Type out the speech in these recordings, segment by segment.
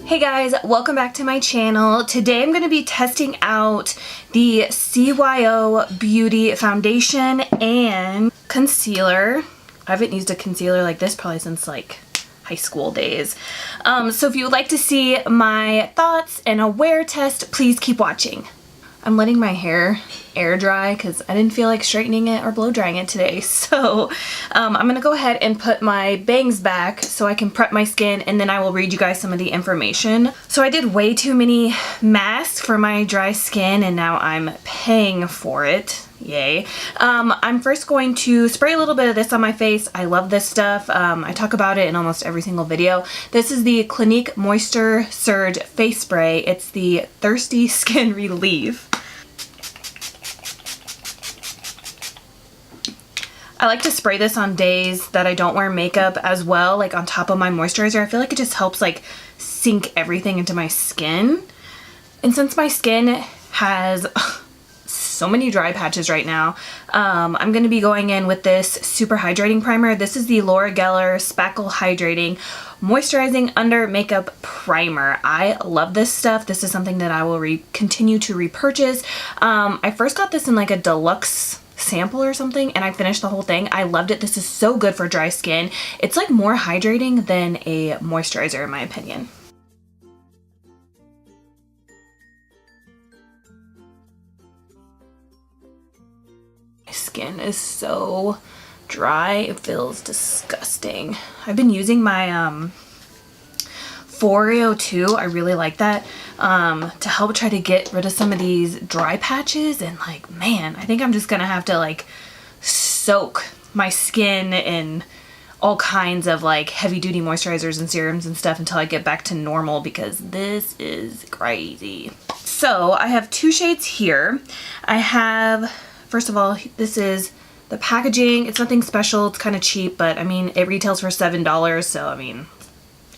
Hey guys, welcome back to my channel. Today I'm going to be testing out the Cyo Beauty Foundation and Concealer. I haven't used a concealer like this probably since like high school days. So if you would like to see my thoughts and a wear test, please keep watching. I'm letting my hair air dry because I didn't feel like straightening it or blow drying it today. So I'm going to go ahead and put my bangs back so I can prep my skin, and then I will read you guys some of the information. So I did way too many masks for my dry skin and now I'm paying for it. Yay. I'm first going to spray a little bit of this on my face. I love this stuff. I talk about it in almost every single video. This is the Clinique Moisture Surge Face Spray. It's the Thirsty Skin Relief. I like to spray this on days that I don't wear makeup as well, like on top of my moisturizer. I feel like it just helps like sink everything into my skin. And since my skin has so many dry patches right now, I'm going to be going in with this super hydrating primer. This is the Laura Geller Spackle Hydrating Moisturizing Under Makeup Primer. I love this stuff. This is something that I will continue to repurchase. I first got this in like a deluxe sample or something and I finished the whole thing. I loved it. This is so good for dry skin. It's like more hydrating than a moisturizer in my opinion. My skin is so dry, it feels disgusting. I've been using my 402, I really like that, to help try to get rid of some of these dry patches, and like, man, I think I'm just gonna have to like soak my skin in all kinds of like heavy duty moisturizers and serums and stuff until I get back to normal, because this is crazy. So I have two shades here. I have, first of all, this is the packaging. It's nothing special, it's kind of cheap, but I mean, it retails for $7, so I mean,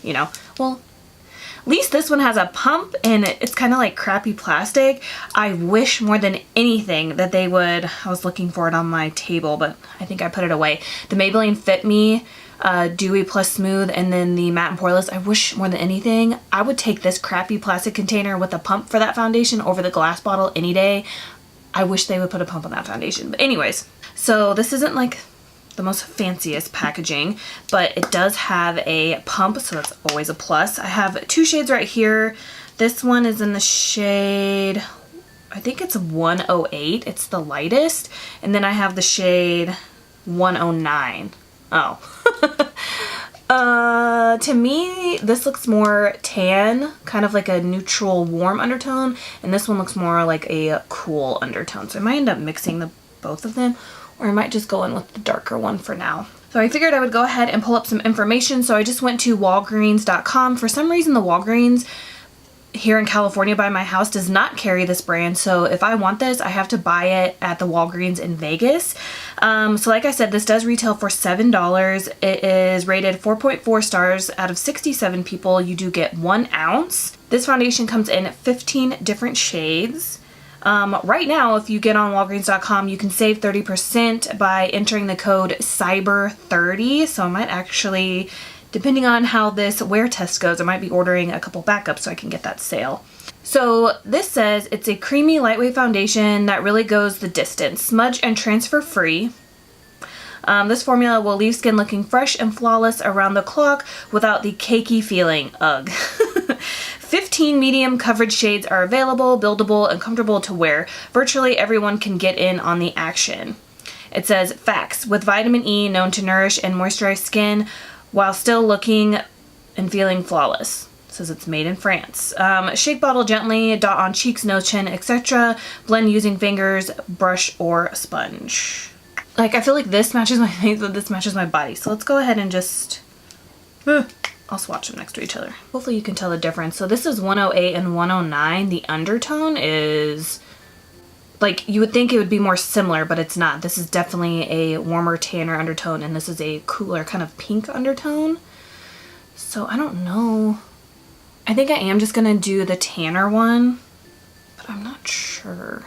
you know, well, at least this one has a pump and it's kind of like crappy plastic. I wish more than anything that they would, I was looking for it on my table, but I think I put it away. The Maybelline Fit Me Dewy Plus Smooth and then the Matte and Poreless. I wish more than anything I would take this crappy plastic container with a pump for that foundation over the glass bottle any day. I wish they would put a pump on that foundation. But anyways, so this isn't like the most fanciest packaging, but it does have a pump, so that's always a plus. I have two shades right here. This one is in the shade, I think it's 108. It's the lightest. And then I have the shade 109. Oh. To me, this looks more tan, kind of like a neutral warm undertone, and this one looks more like a cool undertone. So I might end up mixing both of them, or I might just go in with the darker one for now. So I figured I would go ahead and pull up some information. So I just went to Walgreens.com. For some reason, the Walgreens here in California by my house does not carry this brand. So if I want this, I have to buy it at the Walgreens in Vegas. So like I said, this does retail for $7. It is rated 4.4 stars out of 67 people. You do get 1 ounce. This foundation comes in 15 different shades. Right now, if you get on Walgreens.com, you can save 30% by entering the code CYBER30. So I might actually, depending on how this wear test goes, I might be ordering a couple backups so I can get that sale. So this says it's a creamy, lightweight foundation that really goes the distance. Smudge and transfer free. This formula will leave skin looking fresh and flawless around the clock without the cakey feeling. Ugh. 15 medium coverage shades are available, buildable, and comfortable to wear. Virtually everyone can get in on the action. It says, facts, with vitamin E known to nourish and moisturize skin while still looking and feeling flawless. It says it's made in France. Shake bottle gently, dot on cheeks, nose, chin, etc. Blend using fingers, brush, or sponge. Like, I feel like this matches my face, but this matches my body. So let's go ahead and just... I'll swatch them next to each other. Hopefully you can tell the difference. So this is 108 and 109. The undertone is, like, you would think it would be more similar, but it's not. This is definitely a warmer, tanner undertone, and this is a cooler kind of pink undertone. So I don't know. I think I am just gonna do the tanner one, but I'm not sure.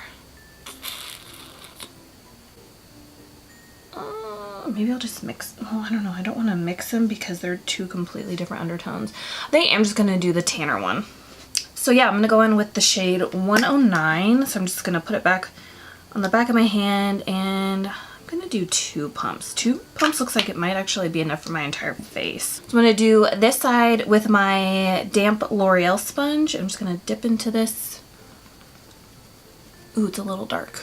maybe I'll just mix, oh, I don't know. I don't want to mix them because they're two completely different undertones. I think I'm just going to do the tanner one. So yeah, I'm going to go in with the shade 109. So I'm just going to put it back on the back of my hand, and I'm going to do 2 pumps. 2 pumps looks like it might actually be enough for my entire face. So I'm going to do this side with my damp L'Oreal sponge. I'm just going to dip into this. Ooh, it's a little dark.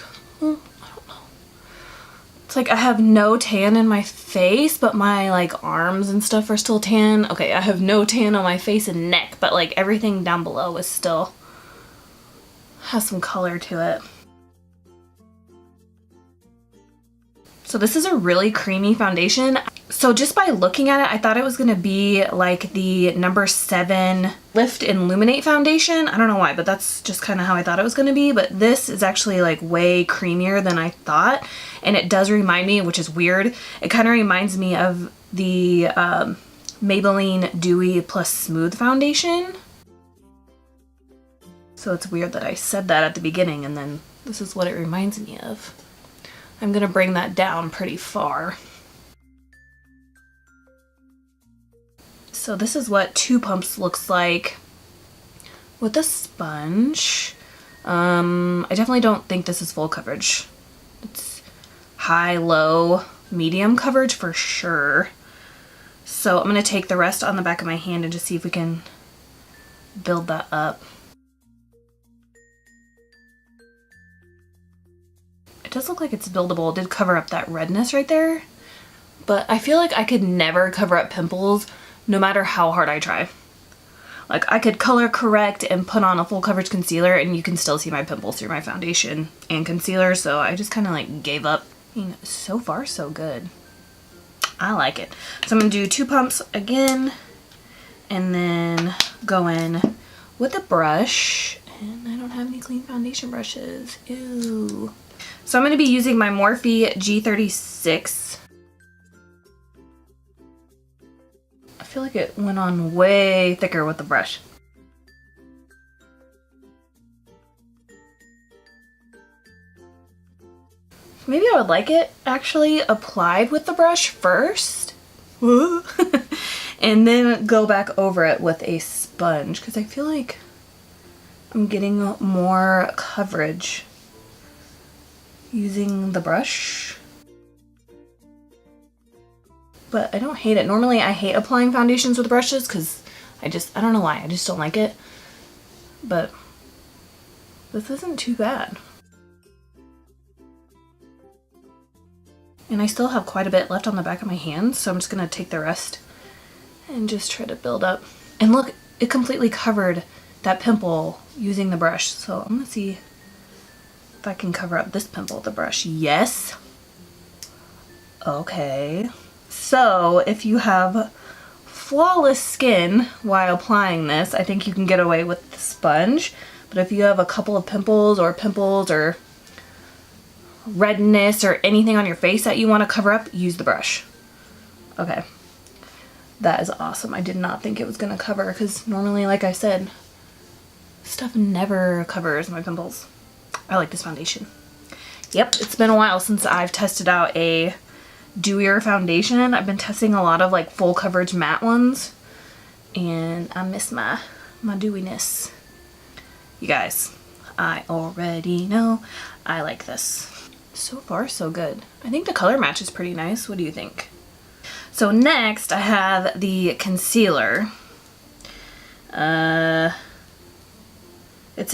It's like I have no tan in my face, but my like arms and stuff are still tan. Okay, I have no tan on my face and neck, but like everything down below is still has some color to it. So this is a really creamy foundation. So just by looking at it, I thought it was gonna be like the number 7 Lift and Illuminate foundation. I don't know why, but that's just kind of how I thought it was gonna be. But this is actually like way creamier than I thought. And it does remind me, which is weird, it kind of reminds me of the Maybelline Dewy Plus Smooth foundation. So it's weird that I said that at the beginning and then this is what it reminds me of. I'm gonna bring that down pretty far. So this is what 2 pumps looks like with a sponge. I definitely don't think this is full coverage. It's high, low, medium coverage for sure. So I'm gonna take the rest on the back of my hand and just see if we can build that up. It does look like it's buildable. It did cover up that redness right there, but I feel like I could never cover up pimples no matter how hard I try. Like I could color correct and put on a full coverage concealer and you can still see my pimples through my foundation and concealer, so I just kind of like gave up. I mean, so far so good. I like it. So I'm gonna do 2 pumps again and then go in with a brush, and I don't have any clean foundation brushes. Ew. So I'm going to be using my Morphe G36. I feel like it went on way thicker with the brush. Maybe I would like it actually applied with the brush first. And then go back over it with a sponge, because I feel like I'm getting more coverage using the brush. But I don't hate it. Normally I hate applying foundations with brushes because I don't know why, I just don't like it. But this isn't too bad. And I still have quite a bit left on the back of my hands, so I'm just gonna take the rest and just try to build up. And look, it completely covered that pimple using the brush. So I'm gonna see if I can cover up this pimple with the brush. Yes. Okay. So if you have flawless skin while applying this, I think you can get away with the sponge. But if you have a couple of pimples or redness or anything on your face that you want to cover up, use the brush. Okay. That is awesome. I did not think it was going to cover, because normally, like I said, stuff never covers my pimples. I like this foundation. Yep, it's been a while since I've tested out a dewier foundation. I've been testing a lot of like full coverage matte ones, and I miss my dewiness. You guys, I already know I like this. So far, so good. I think the color match is pretty nice. What do you think? So next I have the concealer. It's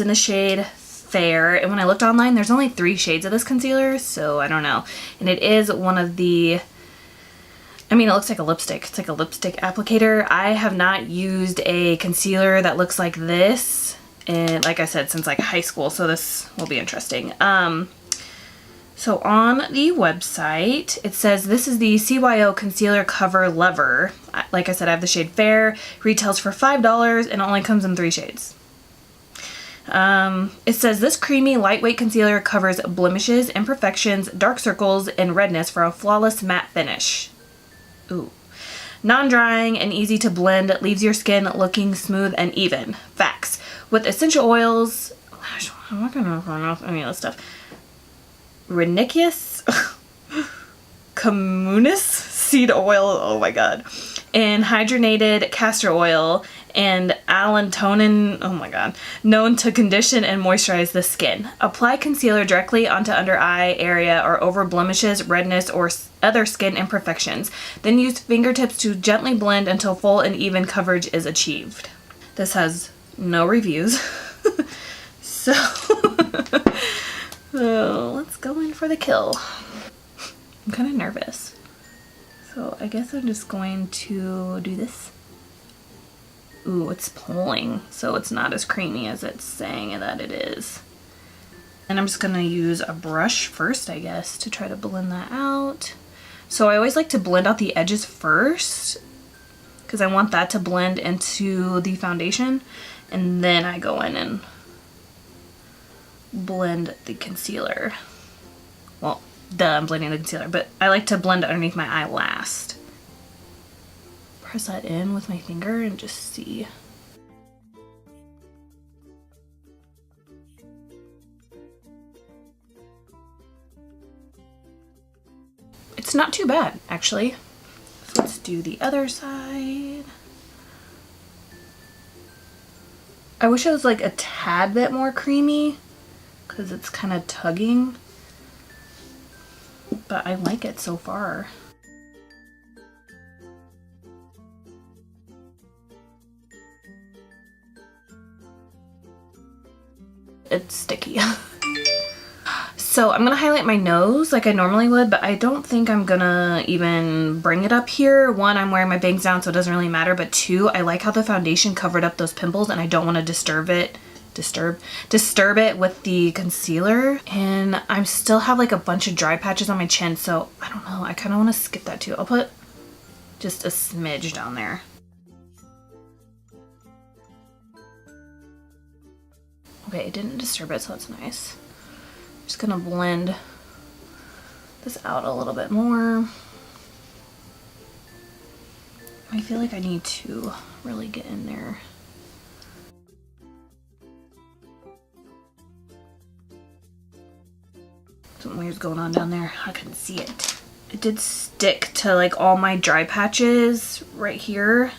in the shade Fair, and when I looked online, there's only 3 shades of this concealer, so I don't know. And it is one of the, I mean, it looks like a lipstick. It's like a lipstick applicator. I have not used a concealer that looks like this, and like I said, since like high school, so this will be interesting. So on the website, it says this is the Cyo Concealer Cover Lever. Like I said, I have the shade Fair. Retails for $5 and it only comes in 3 shades. It says this creamy, lightweight concealer covers blemishes, imperfections, dark circles, and redness for a flawless matte finish. Ooh. Non-drying and easy to blend, leaves your skin looking smooth and even. Facts. With essential oils, I'm not gonna pronounce any of this stuff. Renicious, Camunis seed oil, oh my god, and hydrogenated castor oil, and allantoin, oh my god, known to condition and moisturize the skin. Apply concealer directly onto under eye area or over blemishes, redness, or other skin imperfections. Then use fingertips to gently blend until full and even coverage is achieved. This has no reviews. So, let's go in for the kill. I'm kind of nervous. So I guess I'm just going to do this. Ooh, it's pulling, so it's not as creamy as it's saying that it is. And I'm just gonna use a brush first, I guess, to try to blend that out. So I always like to blend out the edges first, because I want that to blend into the foundation, and then I go in and blend the concealer. Well, I'm blending the concealer, but I like to blend it underneath my eye last. Press that in with my finger and just see. It's not too bad, actually. So let's do the other side. I wish it was like a tad bit more creamy, because it's kind of tugging, but I like it so far. It's sticky. So I'm gonna highlight my nose like I normally would, but I don't think I'm gonna even bring it up here. One, I'm wearing my bangs down, so it doesn't really matter, but two, I like how the foundation covered up those pimples and I don't want to disturb it with the concealer. And I still have like a bunch of dry patches on my chin, so I don't know, I kind of want to skip that too. I'll put just a smidge down there. Okay, it didn't disturb it, so that's nice. Just gonna blend this out a little bit more. I feel like I need to really get in there. Something weird's going on down there. I couldn't see it. It did stick to like all my dry patches right here.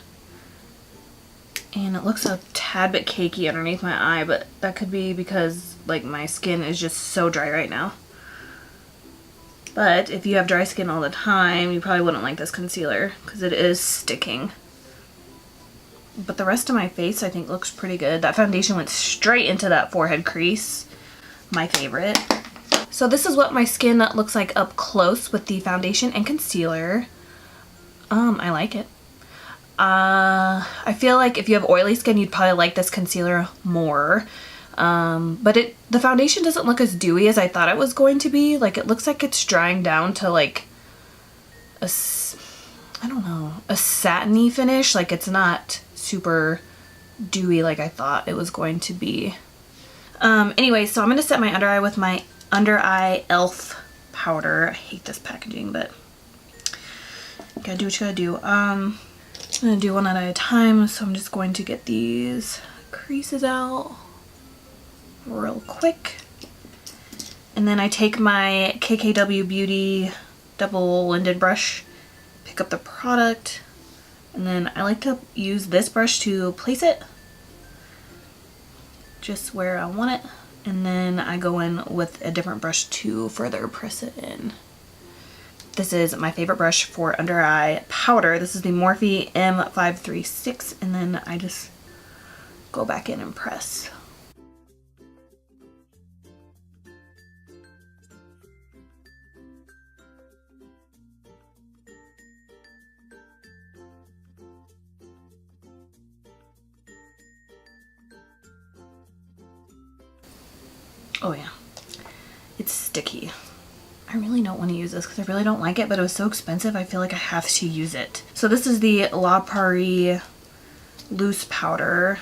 And it looks a tad bit cakey underneath my eye, but that could be because like my skin is just so dry right now. But if you have dry skin all the time, you probably wouldn't like this concealer because it is sticking. But the rest of my face I think looks pretty good. That foundation went straight into that forehead crease. My favorite. So this is what my skin looks like up close with the foundation and concealer. I like it. I feel like if you have oily skin, you'd probably like this concealer more. But the foundation doesn't look as dewy as I thought it was going to be. Like, it looks like it's drying down to like a satiny finish. Like, it's not super dewy like I thought it was going to be. Anyway, so I'm going to set my under eye with my under eye e.l.f. powder. I hate this packaging, but you gotta do what you gotta do. I'm gonna do one at a time, so I'm just going to get these creases out real quick. And then I take my KKW Beauty double-ended brush, pick up the product, and then I like to use this brush to place it just where I want it. And then I go in with a different brush to further press it in. This is my favorite brush for under eye powder. This is the Morphe M536, and then I just go back in and press. Oh yeah, it's sticky. I really don't want to use this because I really don't like it, but it was so expensive I feel like I have to use it. So this is the La Prairie loose powder.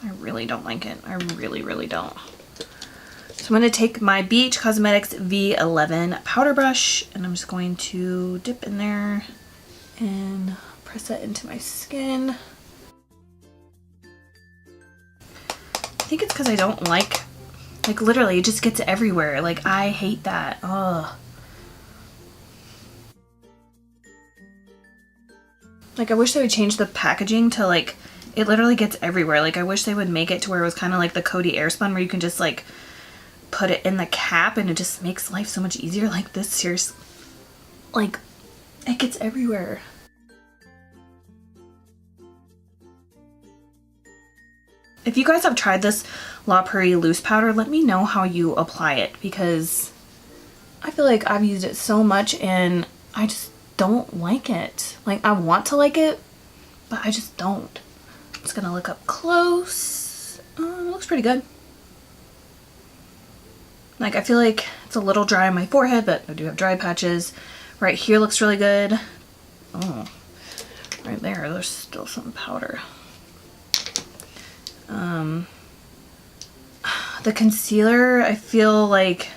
I really don't like it. I really don't. So I'm going to take my Beach Cosmetics V11 powder brush, and I'm just going to dip in there and press that into my skin. I think it's because I don't like literally it just gets everywhere. Like, I hate that. Ugh. Like, I wish they would change the packaging to like, it literally gets everywhere. Like, I wish they would make it to where it was kind of like the Coty Airspun where you can just like put it in the cap and it just makes life so much easier. Like this, seriously, like it gets everywhere. If you guys have tried this La Prairie loose powder, let me know how you apply it, because I feel like I've used it so much and I just don't like it. Like, I want to like it, but I just don't. I'm just gonna look up close. It looks pretty good. Like, I feel like it's a little dry on my forehead, but I do have dry patches. Right here looks really good. Oh, right there, there's still some powder. The concealer, I feel like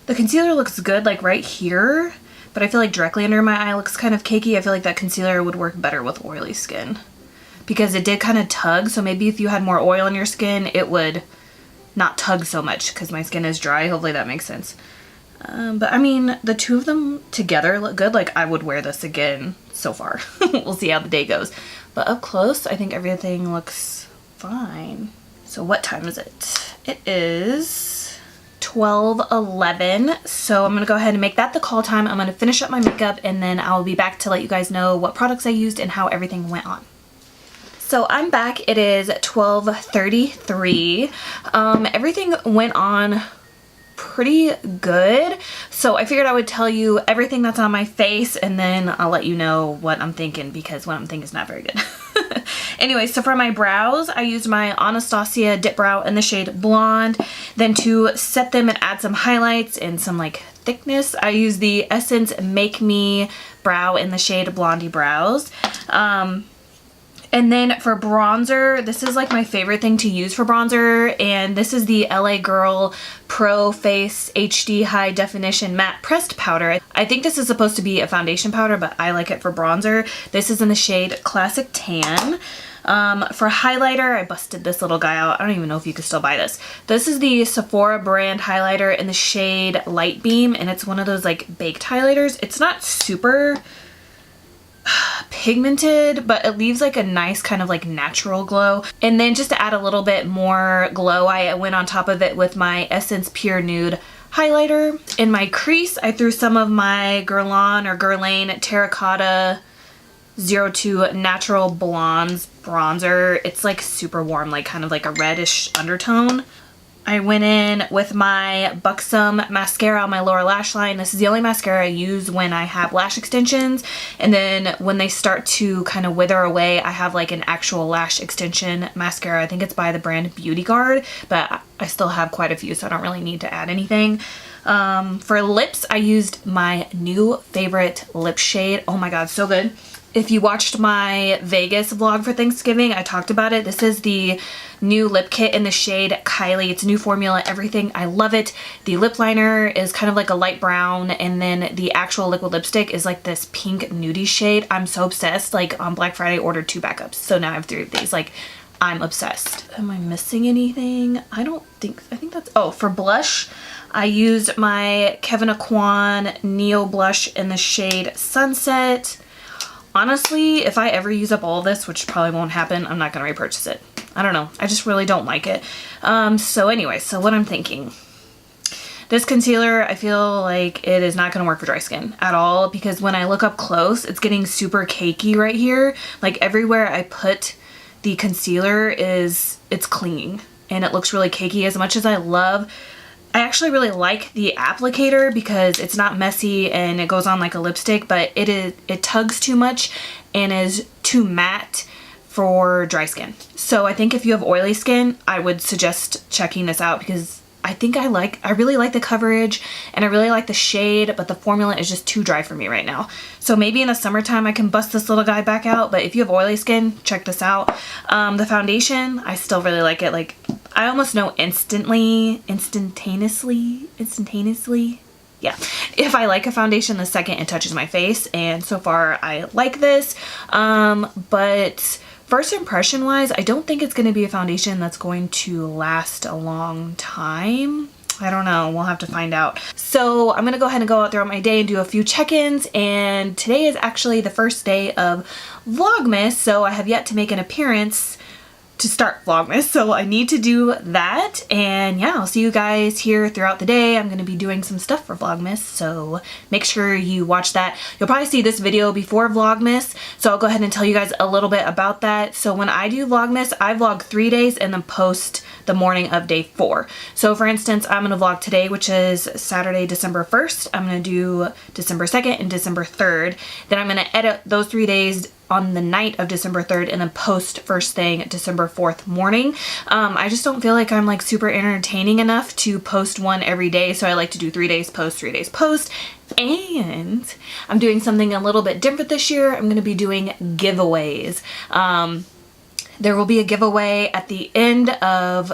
the concealer looks good like right here, but I feel like directly under my eye looks kind of cakey. I feel like that concealer would work better with oily skin because it did kind of tug. So maybe if you had more oil in your skin, it would not tug so much because my skin is dry. Hopefully that makes sense. But I mean, the two of them together look good. Like, I would wear this again so far. We'll see how the day goes. But up close, I think everything looks fine. So what time is it? It is 12:11. So I'm gonna go ahead and make that the call time. I'm gonna finish up my makeup and then I'll be back to let you guys know what products I used and how everything went on. So I'm back. It is 12:33. Everything went on pretty good. So I figured I would tell you everything that's on my face and then I'll let you know what I'm thinking, because what I'm thinking is not very good. Anyway, so for my brows, I used my Anastasia Dip Brow in the shade Blonde. Then to set them and add some highlights and some like thickness, I used the Essence Make Me Brow in the shade Blondie Brows. And then for bronzer, this is like my favorite thing to use for bronzer, and this is the LA Girl Pro Face HD High Definition Matte Pressed Powder. I think this is supposed to be a foundation powder, but I like it for bronzer. This is in the shade Classic Tan. For highlighter, I busted this little guy out. I don't even know if you can still buy this. This is the Sephora brand highlighter in the shade Light Beam, and it's one of those like baked highlighters. It's not super pigmented, but it leaves like a nice kind of like natural glow. And then just to add a little bit more glow, I went on top of it with my Essence Pure Nude highlighter. In my crease, I threw some of my Guerlain or Guerlain Terracotta 02 Natural Blondes bronzer. It's like super warm, like kind of like a reddish undertone. I went in with my Buxom mascara on my lower lash line. This is the only mascara I use when I have lash extensions. And then when they start to kind of wither away, I have like an actual lash extension mascara. I think it's by the brand Beauty Guard, but I still have quite a few, so I don't really need to add anything. For lips, I used my new favorite lip shade. Oh my god, so good. If you watched my Vegas vlog for Thanksgiving, I talked about it. This is the new lip kit in the shade Kylie. It's a new formula, everything. I love it. The lip liner is kind of like a light brown, and then the actual liquid lipstick is like this pink nudie shade. I'm so obsessed. Like on Black Friday, I ordered 2 backups. So now I have 3 of these. Like, I'm obsessed. Am I missing anything? I think that's, oh, for blush, I used my Kevyn Aucoin Neo Blush in the shade Sunset. Honestly, if I ever use up all this, which probably won't happen, I'm not going to repurchase it. I don't know. I just really don't like it. So anyway, so what I'm thinking. This concealer, I feel like it is not going to work for dry skin at all, because when I look up close, it's getting super cakey right here. Like everywhere I put the concealer it's clinging and it looks really cakey. As much as I actually really like the applicator because it's not messy and it goes on like a lipstick, but it tugs too much and is too matte for dry skin. So I think if you have oily skin, I would suggest checking this out, because I really like the coverage and I really like the shade, but the formula is just too dry for me right now. So maybe in the summertime I can bust this little guy back out, but if you have oily skin, check this out. The foundation, I still really like it. Like, I almost know instantaneously, yeah, if I like a foundation the second it touches my face, and so far I like this. But first impression wise, I don't think it's going to be a foundation that's going to last a long time. I don't know. We'll have to find out. So I'm going to go ahead and go out throughout my day and do a few check-ins. And today is actually the first day of Vlogmas. So I have yet to make an appearance to start Vlogmas. So I need to do that. And yeah, I'll see you guys here throughout the day. I'm going to be doing some stuff for Vlogmas. So make sure you watch that. You'll probably see this video before Vlogmas. So I'll go ahead and tell you guys a little bit about that. So when I do Vlogmas, I vlog 3 days and then post the morning of day 4. So for instance, I'm going to vlog today, which is Saturday, December 1st. I'm going to do December 2nd and December 3rd. Then I'm going to edit those 3 days on the night of December 3rd and then post first thing December 4th morning. I just don't feel like I'm like super entertaining enough to post one every day. So I like to do 3 days post, 3 days post. And I'm doing something a little bit different this year. I'm going to be doing giveaways. There will be a giveaway at the end of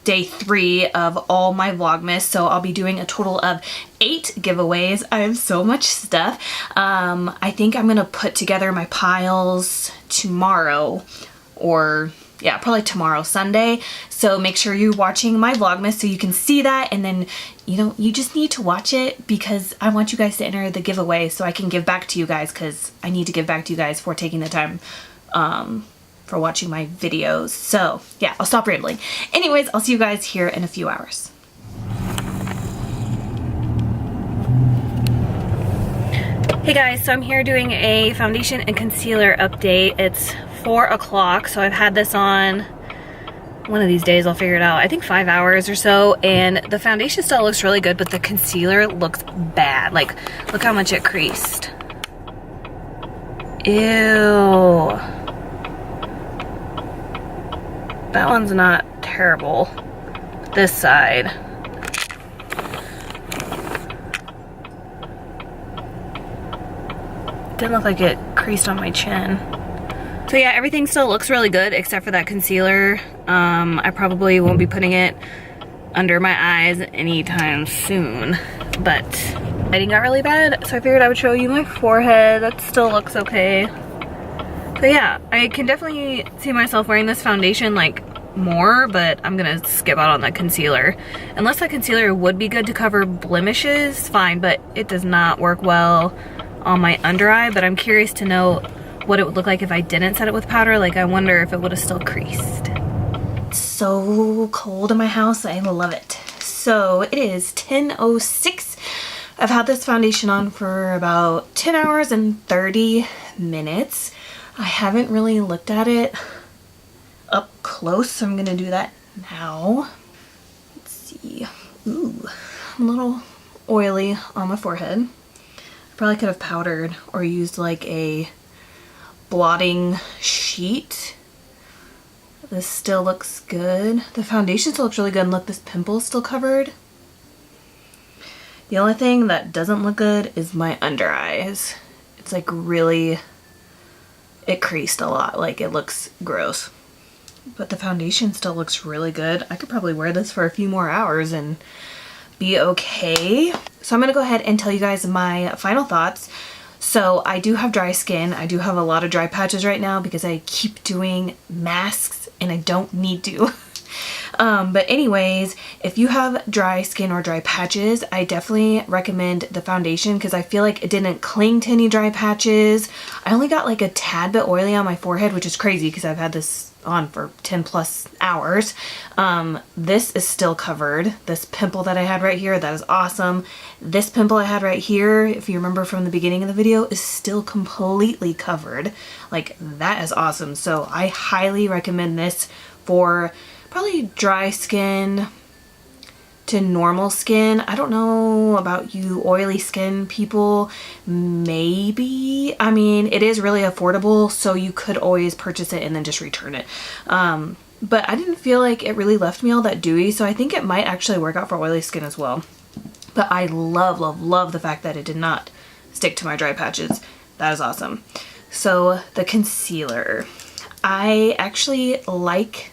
day 3 of all my Vlogmas, so I'll be doing a total of 8 giveaways. I have so much stuff. I think I'm gonna put together my piles tomorrow, or yeah, probably tomorrow, Sunday. So make sure you're watching my Vlogmas so you can see that, and then you just need to watch it because I want you guys to enter the giveaway so I can give back to you guys, because I need to give back to you guys for taking the time for watching my videos. So yeah, I'll stop rambling. Anyways, I'll see you guys here in a few hours. Hey guys, so I'm here doing a foundation and concealer update. It's 4 o'clock, so I've had this on. One of these days I'll figure it out. I think 5 hours or so, and the foundation still looks really good, but the concealer looks bad. Like, look how much it creased. Ew. That one's not terrible. This side. Didn't look like it creased on my chin. So yeah, everything still looks really good except for that concealer. I probably won't be putting it under my eyes anytime soon, but lighting got really bad, so I figured I would show you my forehead. That still looks okay. So yeah, I can definitely see myself wearing this foundation like more, but I'm gonna skip out on that concealer. Unless that concealer would be good to cover blemishes, fine, but it does not work well on my under eye. But I'm curious to know what it would look like if I didn't set it with powder. Like, I wonder if it would have still creased. It's so cold in my house, I love it. So it is 10:06. I've had this foundation on for about 10 hours and 30 minutes. I haven't really looked at it up close, so I'm gonna do that now. Let's see. Ooh, I'm a little oily on my forehead. I probably could have powdered or used like a blotting sheet. This still looks good. The foundation still looks really good, and look, this pimple is still covered. The only thing that doesn't look good is my under eyes. It's like really, it creased a lot, like it looks gross. But the foundation still looks really good. I could probably wear this for a few more hours and be okay. So I'm gonna go ahead and tell you guys my final thoughts. So I do have dry skin. I do have a lot of dry patches right now because I keep doing masks and I don't need to. But anyways, if you have dry skin or dry patches, I definitely recommend the foundation because I feel like it didn't cling to any dry patches. I only got like a tad bit oily on my forehead, which is crazy because I've had this on for 10 plus hours. This is still covered. This pimple that I had right here, that is awesome. This pimple I had right here, if you remember from the beginning of the video, is still completely covered. Like, that is awesome. So I highly recommend this for probably dry skin to normal skin. I don't know about you oily skin people, maybe. I mean, it is really affordable, so you could always purchase it and then just return it. But I didn't feel like it really left me all that dewy, so I think it might actually work out for oily skin as well. But I love, love, love the fact that it did not stick to my dry patches. That is awesome. So the concealer. I actually like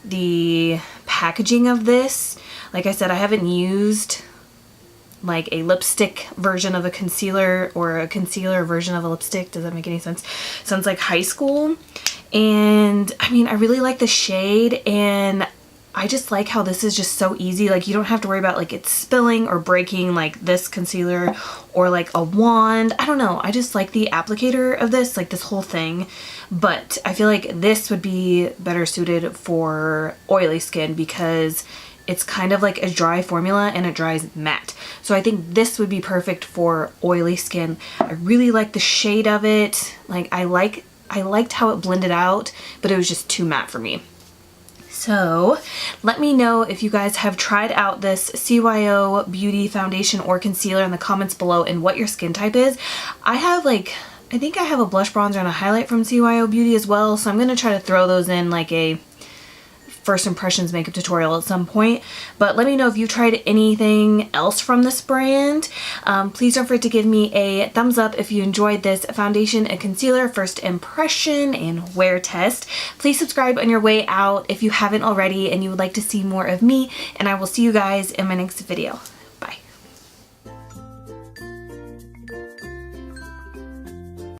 the packaging of this. Like I said, I haven't used like a lipstick version of a concealer or a concealer version of a lipstick. Does that make any sense? Sounds like high school. And I mean, I really like the shade, and I just like how this is just so easy. Like you don't have to worry about like it spilling or breaking like this concealer or like a wand. I don't know. I just like the applicator of this, like this whole thing. But I feel like this would be better suited for oily skin because it's kind of like a dry formula and it dries matte. So I think this would be perfect for oily skin. I really like the shade of it. Like I liked how it blended out, but it was just too matte for me. So let me know if you guys have tried out this Cyo Beauty foundation or concealer in the comments below and what your skin type is. I think I have a blush bronzer and a highlight from Cyo Beauty as well, so I'm going to try to throw those in like a first impressions makeup tutorial at some point. But let me know if you tried anything else from this brand. Please don't forget to give me a thumbs up if you enjoyed this foundation and concealer first impression and wear test. Please subscribe on your way out if you haven't already and you would like to see more of me, and I will see you guys in my next video.